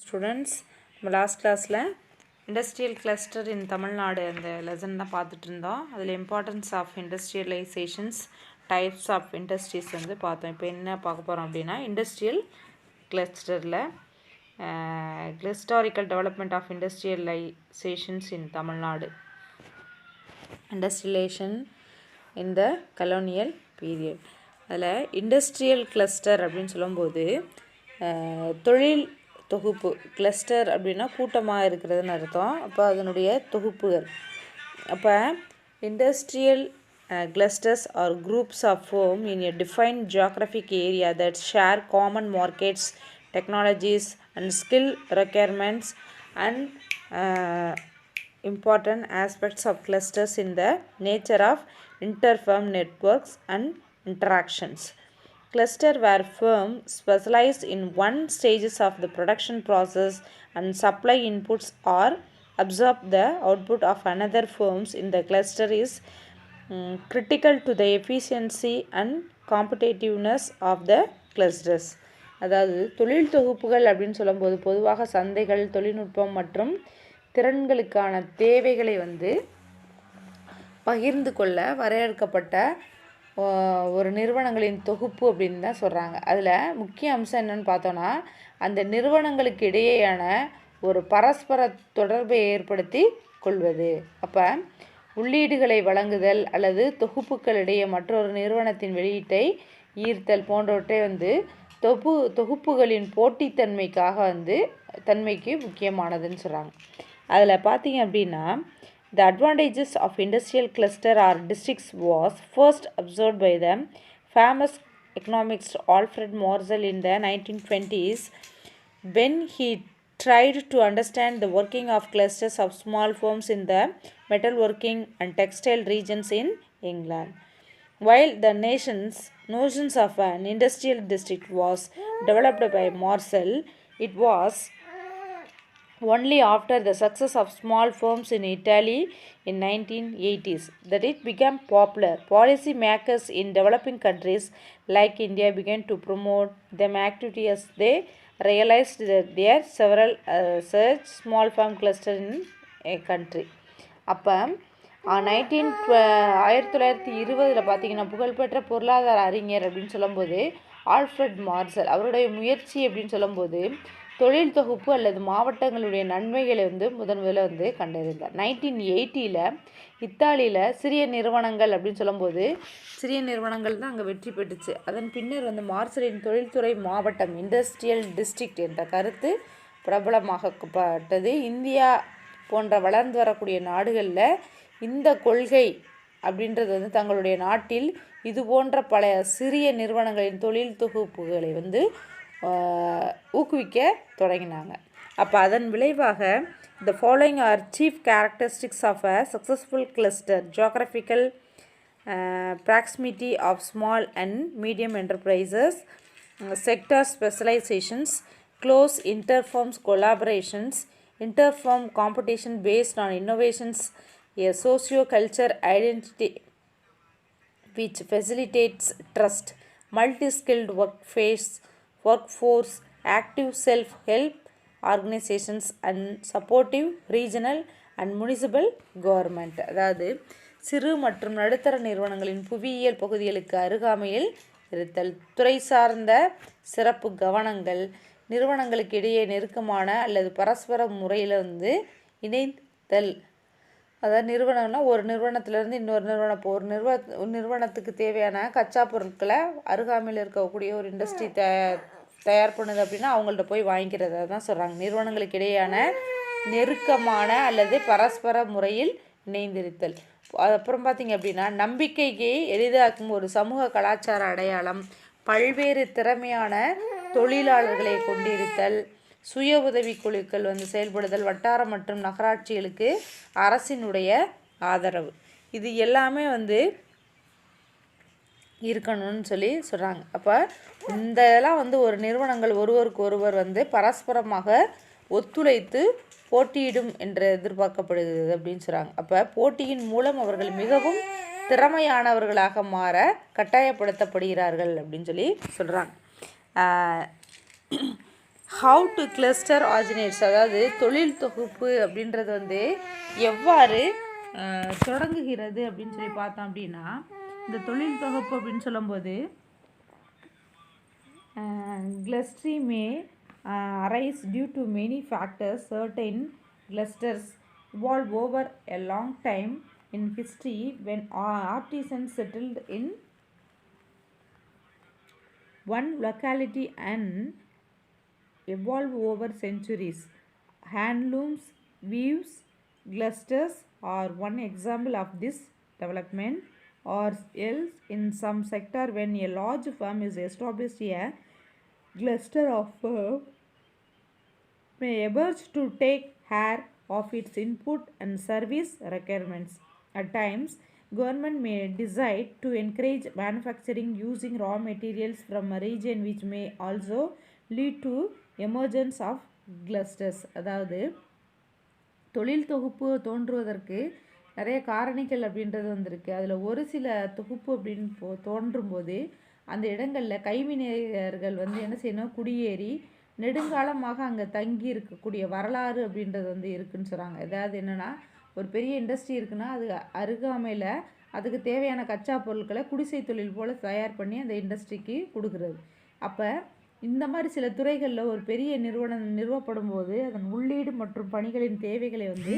Students, நம்ம last கிளாஸில் industrial cluster இன் தமிழ்நாடு அந்த லெசன் தான் பார்த்துட்டு இருந்தோம். அதில் importance of industrialisations types of industries வந்து பார்த்தோம். இப்போ என்ன பார்க்க போகிறோம் அப்படின்னா இண்டஸ்ட்ரியல் கிளஸ்டரில் historical development of industrialisations in Tamil Nadu, industrialisation in the colonial period. அதில் இண்டஸ்ட்ரியல் கிளஸ்டர் அப்படின்னு சொல்லும்போது தொழில் தொகுப்பு, கிளஸ்டர் அப்படின்னா கூட்டமாக இருக்கிறதுன்னு அர்த்தம். அப்போ அதனுடைய தொகுப்புகள். அப்போ industrial clusters are groups of firm in a defined geographic area that share common markets, technologies and skill requirements and important aspects of clusters in the nature of inter-firm networks and interactions. Cluster where firm specialized in one stages of the production process and supply inputs or absorb the output of another firms in the cluster is critical to the efficiency and competitiveness of the clusters. அதாவது தொழில் தொகுப்புகள் அப்படின்னு சொல்லும்போது பொதுவாக சந்தைகள், தொழில்நுட்பம் மற்றும் திறன்களுக்கான தேவைகளை வந்து பகிர்ந்து கொள்ள வரையறுக்கப்பட்ட ஒரு நிறுவனங்களின் தொகுப்பு அப்படின்னு தான் சொல்கிறாங்க. அதில் முக்கிய அம்சம் என்னென்னு பார்த்தோன்னா, அந்த நிறுவனங்களுக்கு இடையேயான ஒரு பரஸ்பர தொடர்பை ஏற்படுத்தி கொள்வது. அப்போ உள்ளீடுகளை வழங்குதல் அல்லது தொகுப்புகளிடையே மற்றொரு நிறுவனத்தின் வெளியீட்டை ஈர்த்தல் போன்றவற்றை வந்து தொகுப்புகளின் போட்டித்தன்மைக்காக வந்து தன்மைக்கு முக்கியமானதுன்னு சொல்கிறாங்க. அதில் பார்த்தீங்க அப்படின்னா the advantages of industrial cluster or districts was first observed by the famous economist Alfred Morsel in the 1920s when he tried to understand the working of clusters of small firms in the metalworking and textile regions in England. While the notions of an industrial district was developed by Morsel, it was only after the success of small firms in Italy in 1980s that it became popular. Policy makers in developing countries like India began to promote them actively as they realized that there are several such small firm clusters in a country. அப்போ 1920 பார்த்தீங்கன்னா புகழ்பெற்ற பொருளாதார அறிஞர் அப்படின்னு சொல்லும்போது Alfred marshal அவருடைய முயற்சி அப்படின்னு சொல்லும்போது தொழில் தொகுப்பு அல்லது மாவட்டங்களுடைய நன்மைகளை வந்து முதல்ல வந்து கண்டறிந்தார். 1980 இத்தாலியில் சிறிய நிறுவனங்கள் அப்படின்னு சொல்லும்போது சிறிய நிறுவனங்கள் தான் அங்கே வெற்றி பெற்றுச்சு. அதன் பின்னர் வந்து மார்சலின் தொழில்துறை மாவட்டம் இண்டஸ்ட்ரியல் டிஸ்ட்ரிக்ட் என்ற கருத்து பிரபலமாக்கப்பட்டது. இந்தியா போன்ற வளர்ந்து வரக்கூடிய நாடுகளில் இந்த கொள்கை அப்படின்றது வந்து தங்களுடைய நாட்டில் இது போன்ற பல சிறிய நிறுவனங்களின் தொழில் தொகுப்புகளை வந்து ஊக்குவிக்க தொடங்கினாங்க. அப்போ அதன் விளைவாக the following are chief characteristics of a successful cluster: geographical proximity of small and medium enterprises, sector specializations, close inter-firm collaborations, inter-firm competition based on innovations, a socio-cultural identity which facilitates trust, multi-skilled workforce, active self-help organizations and supportive regional and municipal government. அதாவது சிறு மற்றும் நடுத்தர நிறுவனங்களின் புவியியல் பகுதிகளுக்கு அருகாமையில் இருத்தல், துறை சார்ந்த சிறப்பு கவனங்கள், நிறுவனங்களுக்கு இடையே நெருக்கமான அல்லது பரஸ்பர முறையில் வந்து இணைத்தல். அதாவது நிறுவனம்னா ஒரு நிறுவனத்திலேருந்து இன்னொரு நிறுவனம், இப்போ ஒரு நிறுவனத்துக்கு தேவையான கச்சா பொருட்களை அருகாமையில் இருக்கக்கூடிய ஒரு இண்டஸ்ட்ரி தயார் பண்ணுது அப்படின்னா அவங்கள்ட்ட போய் வாங்கிக்கிறத தான் சொல்கிறாங்க. நிறுவனங்களுக்கு இடையேயான நெருக்கமான அல்லது பரஸ்பர முறையில் இணைந்திருத்தல். அப்புறம் பார்த்திங்க அப்படின்னா நம்பிக்கைக்கு எளிதாக்கும் ஒரு சமூக கலாச்சார அடையாளம், பல்வேறு திறமையான தொழிலாளர்களை கொண்டிருத்தல், சுய உதவி குழுக்கள் வந்து செயல்படுதல், வட்டார மற்றும் நகராட்சிகளுக்கு அரசினுடைய ஆதரவு, இது எல்லாமே வந்து இருக்கணும்னு சொல்லி சொல்கிறாங்க. அப்போ இந்த இதெல்லாம் வந்து ஒரு நிறுவனங்கள் ஒருவருக்கு ஒருவர் வந்து பரஸ்பரமாக ஒத்துழைத்து போட்டியிடும் என்று எதிர்பார்க்கப்படுகிறது அப்படின்னு சொல்கிறாங்க. அப்போ போட்டியின் மூலம் அவர்கள் மிகவும் திறமையானவர்களாக மாற கட்டாயப்படுத்தப்படுகிறார்கள் அப்படின்னு சொல்லி சொல்கிறாங்க. ஹவு டு கிளஸ்டர் ஆர்ஜினேட்ஸ், அதாவது தொழில் தொகுப்பு அப்படின்றது வந்து எவ்வாறு தொடங்குகிறது அப்படின்னு சொல்லி பார்த்தோம் அப்படின்னா, இந்த தொழில் தொகுப்பு அப்படின்னு சொல்லும்போது cluster may arise due to many factors. Certain clusters evolved over a long time in history when artisans settled in one locality and evolved over centuries. Handlooms, weaves, clusters are one example of this development. Or else in some sector, when a large firm is established, a cluster of firms may emerge to take care of its input and service requirements. At times, government may decide to encourage manufacturing using raw materials from a region, which may also lead to emergence of clusters. அதாவது தொழில் தொகுப்பு தோன்றுவதற்கு நிறைய காரணிகள் அப்படின்றது வந்திருக்கு. அதில் ஒரு சில தொகுப்பு அப்படின்னு தோன்றும் போது அந்த இடங்களில் கைவினைஞர்கள் வந்து என்ன செய்யணும், குடியேறி நெடுங்காலமாக அங்கே தங்கி இருக்கக்கூடிய வரலாறு அப்படின்றது வந்து இருக்குதுன்னு சொல்கிறாங்க. அதாவது என்னென்னா, ஒரு பெரிய இண்டஸ்ட்ரி இருக்குன்னா அது அருகாமையில் அதுக்கு தேவையான கச்சா பொருட்களை குடிசை தொழில் போல் தயார் பண்ணி அந்த இண்டஸ்ட்ரிக்கு கொடுக்குறது. அப்போ இந்த மாதிரி சில துறைகளில் ஒரு பெரிய நிறுவனம் நிறுவப்படும் போது அதன் உள்ளீடு மற்றும் பணிகளின் தேவைகளை வந்து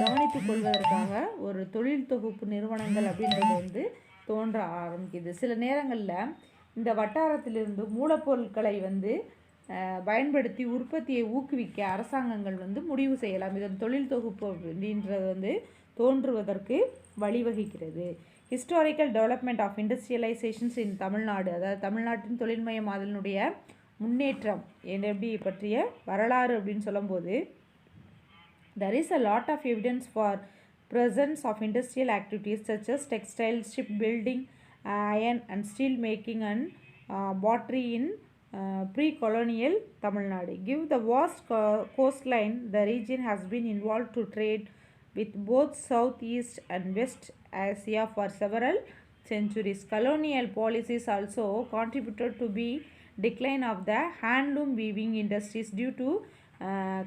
கவனித்து கொள்வதற்காக ஒரு தொழில் தொகுப்பு நிறுவனங்கள் அப்படின்றது வந்து தோன்ற ஆரம்பிக்குது. சில நேரங்களில் இந்த வட்டாரத்திலிருந்து மூலப்பொருட்களை வந்து பயன்படுத்தி உற்பத்தியை ஊக்குவிக்க அரசாங்கங்கள் வந்து முடிவு செய்யலாம். இதன் தொழில் தொகுப்பு அப்படின்றது வந்து தோன்றுவதற்கு வழிவகுக்கிறது. Historical development of industrialisations in Tamil Nadu, அதாவது தமிழ்நாட்டின் தொழில்மயமாதலினுடைய முன்னேற்றம் எப்படி பற்றிய வரலாறு அப்படின்னு சொல்லும்போது, there is a lot of evidence for presence of industrial activities such as textiles, shipbuilding, iron and steel making and pottery in pre-colonial Tamil Nadu. Given the vast coastline, the region has been involved to trade with both South East and West Asia for several centuries. Colonial policies also contributed to the decline of the handloom weaving industries due to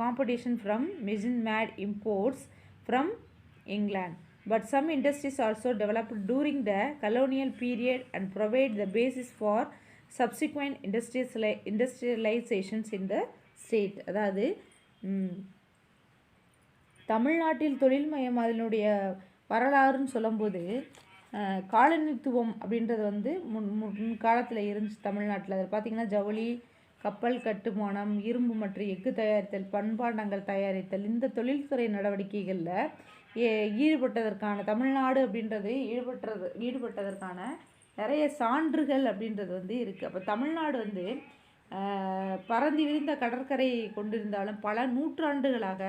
competition from machine-made imports from England. But some industries also developed during the colonial period and provide the basis for subsequent industrializations in the state. அதாவது தமிழ்நாட்டில் தொழில்மயமாதலினுடைய வரலாறுன்னு சொல்லும்போது காலனித்துவம் அப்படின்றது வந்து முன்காலத்தில் இருந்துச்சு தமிழ்நாட்டில். அதில் பார்த்திங்கன்னா ஜவுளி, கப்பல் கட்டுமானம், இரும்பு மற்றும் எஃகு தயாரித்தல், பண்பாண்டங்கள் தயாரித்தல், இந்த தொழில்துறை நடவடிக்கைகளில் ஈடுபட்டதற்கான தமிழ்நாடு அப்படின்றது ஈடுபட்டதற்கான நிறைய சான்றுகள் அப்படின்றது வந்து இருக்குது. அப்போ தமிழ்நாடு வந்து பரந்து விரிந்த கடற்கரை கொண்டிருந்தாலும் பல நூற்றாண்டுகளாக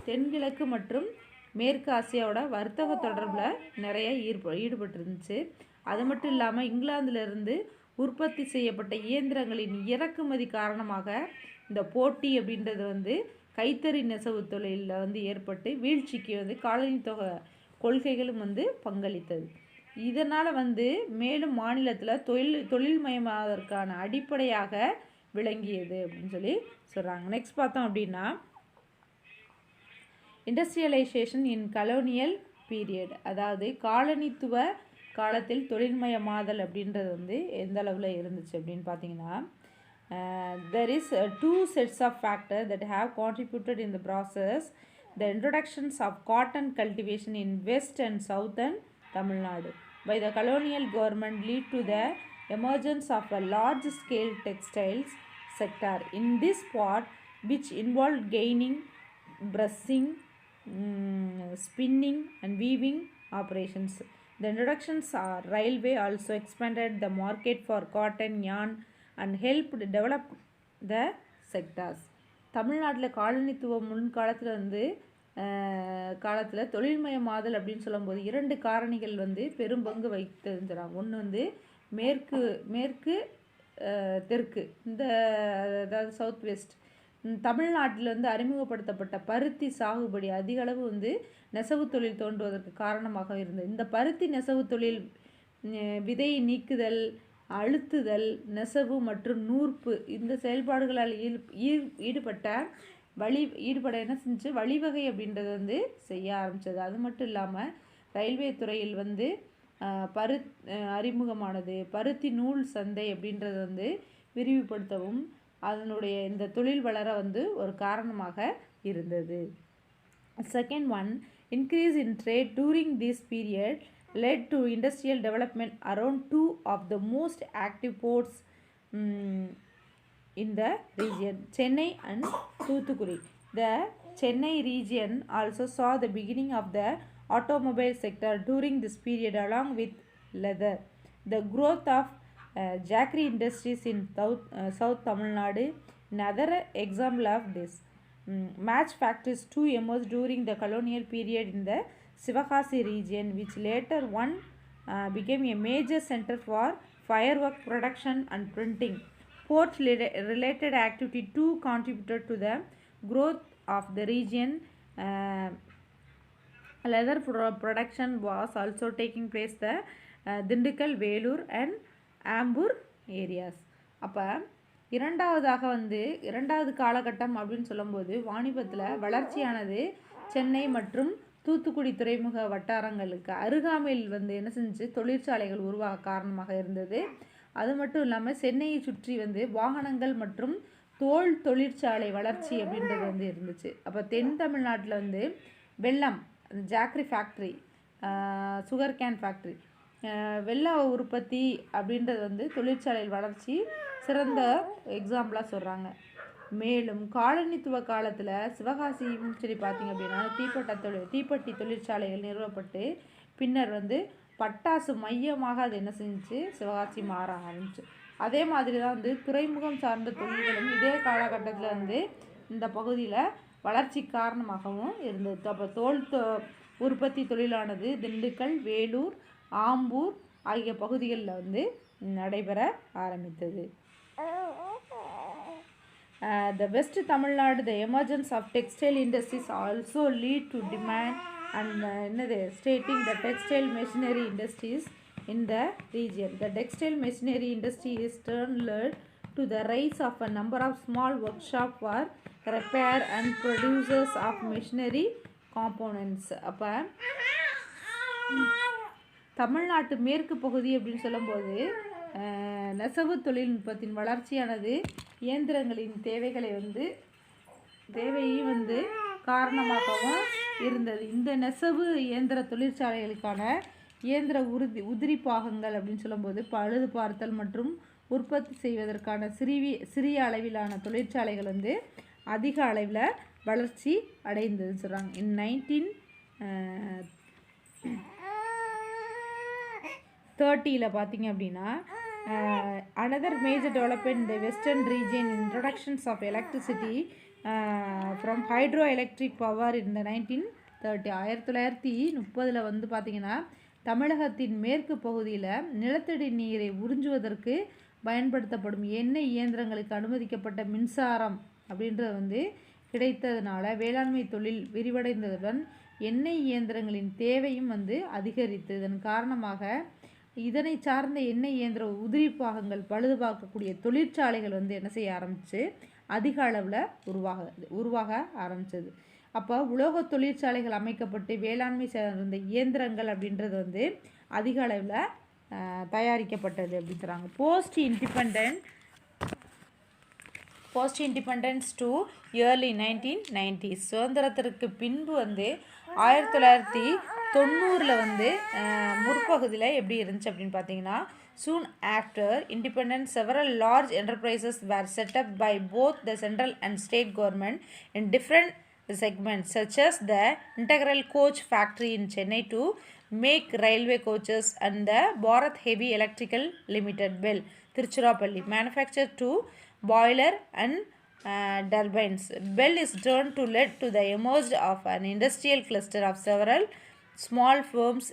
தென்கிழக்கு மற்றும் மேற்கு ஆசியாவோட வர்த்தக தொடர்பில் நிறைய ஈடுபட்டிருந்துச்சு. அது மட்டும் இல்லாமல் இங்கிலாந்திலிருந்து உற்பத்தி செய்யப்பட்ட இயந்திரங்களின் இறக்குமதி காரணமாக இந்த போட்டி அப்படின்றது வந்து கைத்தறி நெசவு தொழிலில் வந்து ஏற்பட்டு வீழ்ச்சிக்கு வந்து காலனித்துவ கொள்கைகளும் வந்து பங்களித்தது. இதனால் வந்து மேலும் மாநிலத்தில் தொழில்மயமாவதற்கான அடிப்படையாக விளங்கியது அப்படின்னு சொல்லி சொல்கிறாங்க. நெக்ஸ்ட் பார்த்தோம் அப்படின்னா, இண்டஸ்ட்ரியலைசேஷன் இன் கலோனியல் பீரியட், அதாவது காலனித்துவ காலத்தில் தொழில்மயமாதல் அப்படின்றது வந்து எந்த அளவில் இருந்துச்சு அப்படின்னு பார்த்தீங்கன்னா, there is two sets of factors that have contributed in the process. The introductions of cotton cultivation in west and southern Tamil Nadu by the colonial government lead to the emergence of a large scale textiles sector in this part, which involved gaining, brushing, spinning and weaving operations. The introductions of railway also expanded the market for cotton yarn and helped develop the sectors. தமிழ்நாட்டில் காலனித்துவம் முன்காலத்தில் வந்து காலத்தில் தொழில்மயமாதல் அப்படின்னு சொல்லும்போது இரண்டு காரணிகள் வந்து பெரும் பங்கு வகித்ததுங்கிறாங்க. ஒன்று வந்து மேற்கு தெற்கு, இந்த அதாவது சவுத் வெஸ்ட். தமிழ்நாட்டில் வந்து அறிமுகப்படுத்தப்பட்ட பருத்தி சாகுபடி அதிக அளவு வந்து நெசவு தொழில் தோன்றுவதற்கு காரணமாக இருந்தது. இந்த பருத்தி நெசவு தொழில் விதை நீக்குதல், அழுத்துதல், நெசவு மற்றும் நூற்பு இந்த செயல்பாடுகளால் ஈடுபட என்ன செஞ்சு வழிவகை அப்படின்றது வந்து செய்ய ஆரம்பித்தது. அது மட்டும் இல்லாமல் ரயில்வே துறையில் வந்து அறிமுகமானது. பருத்தி நூல் சந்தை அப்படின்றது வந்து விரிவுபடுத்தவும் அதனுடைய இந்த தொழில் வளர வந்து ஒரு காரணமாக இருந்தது. Second one, increase in trade during this period led to industrial development around two of the most active ports in the region, Chennai and Thoothukudi. The Chennai region also saw the beginning of the automobile sector during this period along with leather. The growth of jackery industries in South Tamil Nadu, another example of this. Match factories too emerged during the colonial period in the Sivakasi region, which later on became a major center for firework production and printing. Port-related activity too contributed to the growth of the region. Leather production was also taking place the Dindigul, Velur and Ambur areas. அப்போ இரண்டாவது காலகட்டம் அப்படின்னு சொல்லும்போது வாணிபத்தில் வளர்ச்சியானது சென்னை மற்றும் தூத்துக்குடி துறைமுக வட்டாரங்களுக்கு அருகாமையில் வந்து என்ன செஞ்சு தொழிற்சாலைகள் உருவாக காரணமாக இருந்தது. அது மட்டும் இல்லாமல் சென்னையை சுற்றி வந்து வாகனங்கள் மற்றும் தோல் தொழிற்சாலை வளர்ச்சி அப்படின்றது வந்து இருந்துச்சு. அப்போ தென் தமிழ்நாட்டில் வந்து வெல்லம், jaggery factory, sugar cane factory, வெள்ள உற்பத்தி அப்படின்றது வந்து தொழிற்சாலையில் வளர்ச்சி சிறந்த எக்ஸாம்பிளாக சொல்கிறாங்க. மேலும் காலனித்துவ காலத்தில் சிவகாசியும் சரி பார்த்திங்க அப்படின்னா தீப்பெட்டி தொழிற்சாலைகள் நிறுவப்பட்டு பின்னர் வந்து பட்டாசு மையமாக அது என்ன செஞ்சு சிவகாசி மாற ஆரம்பிச்சு. அதே மாதிரி தான் வந்து துறைமுகம் சார்ந்த தொழில்களும் இதே காலகட்டத்தில் வந்து இந்த பகுதியில் வளர்ச்சி காரணமாகவும் இருந்தது. அப்போ தோல் உற்பத்தி தொழிலானது திண்டுக்கல், வேலூர், ஆம்பூர் ஆகிய பகுதிகளில் வந்து நடைபெற ஆரம்பித்தது. The West Tamil Nadu, the emergence of textile industries also lead to demand and stating the textile machinery industries in the region. The textile machinery industry is led to the rise of a number of small workshops for repair and producers of machinery components. அப்போ தமிழ்நாட்டு மேற்கு பகுதி அப்படின்னு சொல்லும்போது நெசவு தொழில்நுட்பத்தின் வளர்ச்சியானது இயந்திரங்களின் தேவையும் வந்து காரணமாகவும் இருந்தது. இந்த நெசவு இயந்திர தொழிற்சாலைகளுக்கான இயந்திர உதிரி பாகங்கள் அப்படின்னு சொல்லும்போது பழுது பார்த்தல் மற்றும் உற்பத்தி செய்வதற்கான சிறிய அளவிலான தொழிற்சாலைகள் வந்து அதிக அளவில் வளர்ச்சி அடைந்ததுன்னு சொல்கிறாங்க. இன் 1930 பார்த்திங்க அப்படின்னா another major development in the western region, introductions of electricity from hydroelectric power in the 1930. 1930 வந்து பார்த்திங்கன்னா தமிழகத்தின் மேற்கு பகுதியில் நிலத்தடி நீரை உறிஞ்சுவதற்கு பயன்படுத்தப்படும் எண்ணெய் இயந்திரங்களுக்கு அனுமதிக்கப்பட்ட மின்சாரம் அப்படின்றது வந்து கிடைத்ததுனால வேளாண்மை தொழில் விரிவடைந்ததுடன் எண்ணெய் இயந்திரங்களின் தேவையும் வந்து அதிகரித்து இதன் காரணமாக இதனை சார்ந்த எண்ணெய் இயந்திர உதிரி பாகங்கள் பழுது பார்க்கக்கூடிய தொழிற்சாலைகள் வந்து என்ன செய்ய ஆரம்பிச்சு அதிக அளவில் உருவாக ஆரம்பிச்சது. அப்போ உலோக தொழிற்சாலைகள் அமைக்கப்பட்டு வேளாண்மை சார்ந்த இயந்திரங்கள் அப்படின்றது வந்து அதிக அளவில் தயாரிக்கப்பட்டது அப்படிங்கிறாங்க. Post independence to early 1990s. சுதந்திரத்திற்கு பின்பு வந்து 1990 வந்து முற்பகுதியில் எப்படி இருந்துச்சு அப்படின்னு பார்த்தீங்கன்னா soon after independence several large enterprises were set up by both the central and state government in different segments, such as the Integral Coach Factory in Chennai to make railway coaches and the Bharat Heavy Electrical Limited Bell, Tiruchirappalli, manufactured to boiler and turbines. Bell is turned to lead to the emergence of an industrial cluster of several small firms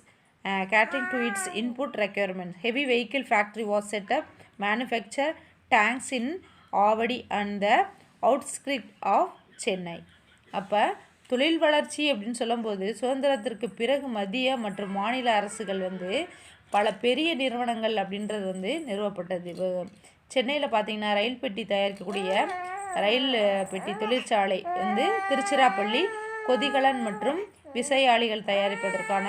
catering to its input requirements. Heavy vehicle factory was set up, manufacture tanks in Avadi and the outskirts of Chennai. அப்போ தொழில் வளர்ச்சி அப்படின்னு சொல்லும்போது சுதந்திரத்திற்கு பிறகு மத்திய மற்றும் மாநில அரசுகள் வந்து பல பெரிய நிறுவனங்கள் அப்படின்றது வந்து நிறுவப்பட்டது. சென்னையில் பார்த்திங்கன்னா ரயில் பெட்டி தயாரிக்கக்கூடிய ரயில் பெட்டி தொழிற்சாலை வந்து திருச்சிராப்பள்ளி, கொதிகலன் மற்றும் விசையாழிகள் தயாரிப்பதற்கான